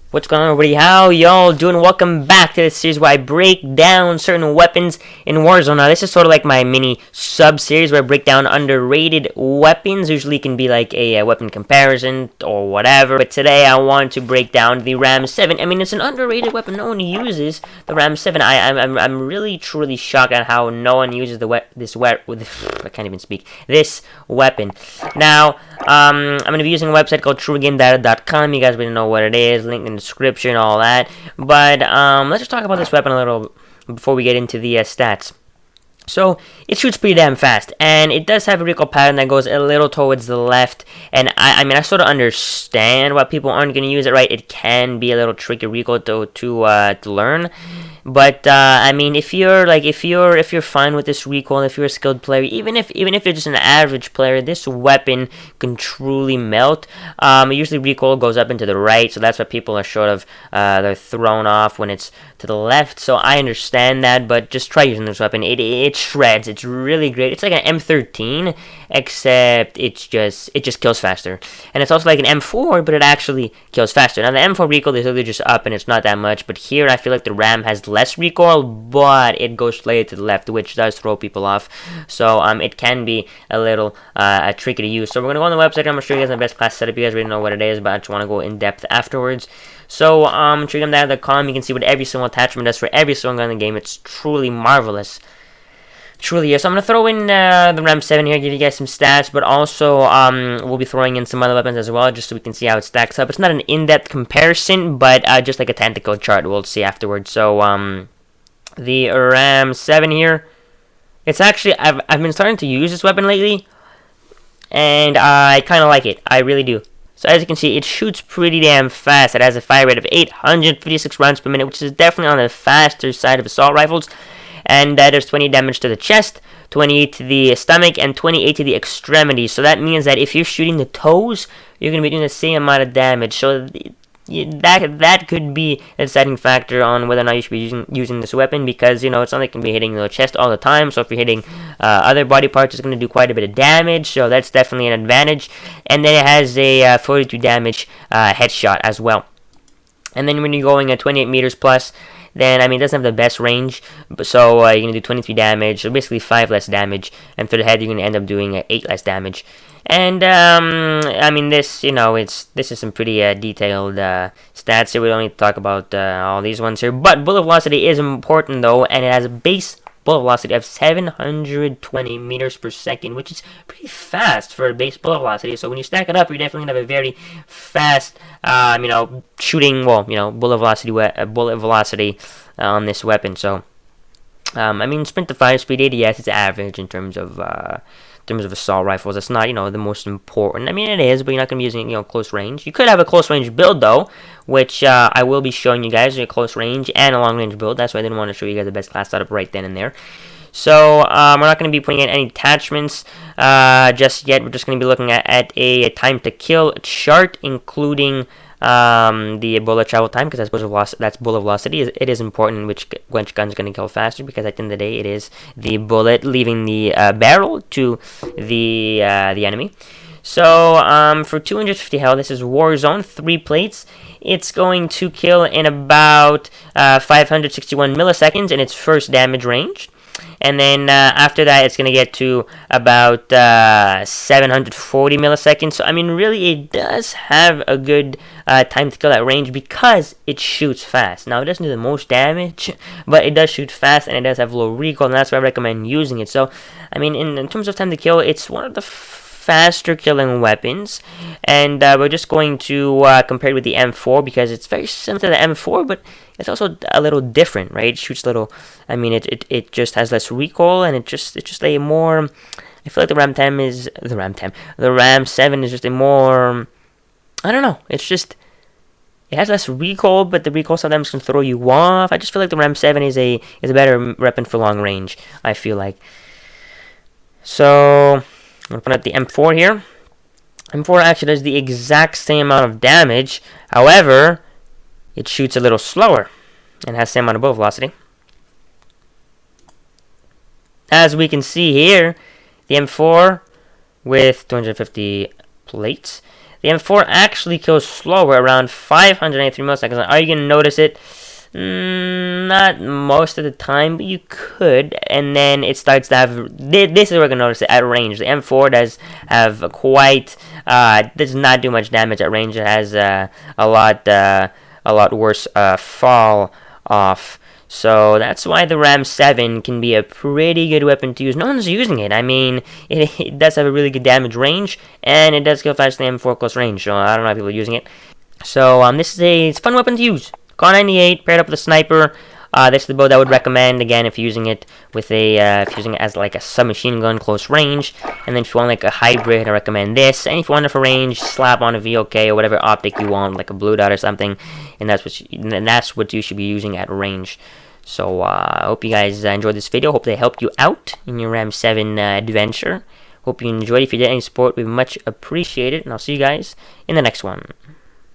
What's going on, everybody? How y'all doing? Welcome back to this series where I break down certain weapons in Warzone. Now, this is sort of like my mini sub-series where I break down underrated weapons. Usually it can be like a weapon comparison or whatever. But today I want to break down the Ram-7. I mean, it's an underrated weapon. No one uses the Ram-7. I'm really, truly shocked at how no one uses I can't even speak. This weapon. Now, I'm going to be using a website called truegamedata.com. You guys already know what it is. Link in the description, all that. But let's just talk about this weapon a little before we get into the stats. So, it shoots pretty damn fast, and it does have a recoil pattern that goes a little towards the left, and I mean, I sort of understand why people aren't going to use it, right? It can be a little tricky recoil to learn, but I mean, if you're fine with this recoil, if you're a skilled player, even if you're just an average player, this weapon can truly melt. Usually recoil goes up into the right, so that's why people are sort of they're thrown off when it's to the left. So I understand that, but just try using this weapon. It shreds. It's really great. It's like an M13, except it just kills faster, and it's also like an M4, but it actually kills faster. Now the M4 recoil is really just up, and it's not that much, but here I feel like the Ram has less recoil, but it goes straight to the left, which does throw people off. So it can be a little tricky to use. So we're gonna go on the website. I'm gonna show you guys my best class setup. You guys already know what it is, but I just want to go in depth afterwards. So truegamedata.com, you can see what every single attachment does for every single gun in the game. It's truly marvelous. Truly is. So I'm going to throw in the Ram-7 here, give you guys some stats, but also we'll be throwing in some other weapons as well, just so we can see how it stacks up. It's not an in-depth comparison, but just like a tactical chart we'll see afterwards. So the Ram-7 here, it's actually, I've been starting to use this weapon lately, and I kind of like it. I really do. So as you can see, it shoots pretty damn fast. It has a fire rate of 856 rounds per minute, which is definitely on the faster side of assault rifles. And there's 20 damage to the chest, 28 to the stomach, and 28 to the extremities. So that means that if you're shooting the toes, you're going to be doing the same amount of damage. So that could be a deciding factor on whether or not you should be using this weapon, because, you know, it's not like you can be hitting the chest all the time. So if you're hitting other body parts, it's going to do quite a bit of damage. So that's definitely an advantage. And then it has a 42 damage headshot as well. And then when you're going at 28 meters plus, then, I mean, it doesn't have the best range, so you're going to do 23 damage, so basically 5 less damage, and for the head, you're going to end up doing 8 less damage. And, I mean, this, you know, this is some pretty detailed stats here. We don't need to talk about all these ones here, but bullet velocity is important, though, and it has a base bullet velocity of 720 meters per second, which is pretty fast for a base bullet velocity. So when you stack it up, you're definitely gonna have a very fast, you know, shooting, well, you know, bullet velocity on this weapon. So, I mean, sprint to 5 speed ADS is average in terms of assault rifles. It's not, you know, the most important. I mean, it is, but you're not going to be using, you know, close range. You could have a close range build, though, which I will be showing you guys, a close range and a long range build. That's why I didn't want to show you guys the best class setup right then and there. So, we're not going to be putting in any attachments just yet. We're just going to be looking at a time to kill chart, including the bullet travel time, because that's bullet velocity. It is important which gun's going to kill faster, because at the end of the day, it is the bullet leaving the barrel to the enemy. So for 250 health, this is Warzone, 3 plates. It's going to kill in about 561 milliseconds in its first damage range. And then after that, it's going to get to about 740 milliseconds. So, I mean, really, it does have a good time to kill that range, because it shoots fast. Now, it doesn't do the most damage, but it does shoot fast, and it does have low recoil, and that's why I recommend using it. So, I mean, in terms of time to kill, it's one of the faster killing weapons, and we're just going to compare it with the M4, because it's very similar to the M4, but it's also a little different, right? It shoots little, I mean, it just has less recoil, and it's just a more, I feel like the Ram-7 is just a more, I don't know, it's just, it has less recoil, but the recoil sometimes can throw you off. I just feel like the Ram-7 is a better weapon for long range, I feel like. So, I'm going to put up the M4 here. M4 actually does the exact same amount of damage. However, it shoots a little slower and has the same amount of bullet velocity. As we can see here, the M4 with 250 plates, The M4 actually kills slower, around 583 milliseconds. Are you going to notice it? Not most of the time, but you could. And then it starts to have, this is where we're going to notice it, at range. The M4 does have quite, does not do much damage at range. It has a lot worse fall off. So that's why the Ram-7 can be a pretty good weapon to use. No one's using it. I mean, it does have a really good damage range, and it does kill faster than M4 close range. So I don't know if people are using it. So this is it's a fun weapon to use. Kar 98 paired up with a sniper. This is the build I would recommend. Again, if you're using it with if you're using it as like a submachine gun close range, and then if you want like a hybrid, I recommend this. And if you want it for range, slap on a VOK or whatever optic you want, like a blue dot or something, and that's what you should be using at range. So I hope you guys enjoyed this video. Hope they helped you out in your Ram-7 adventure. Hope you enjoyed. If you did any support, we much appreciate it, and I'll see you guys in the next one.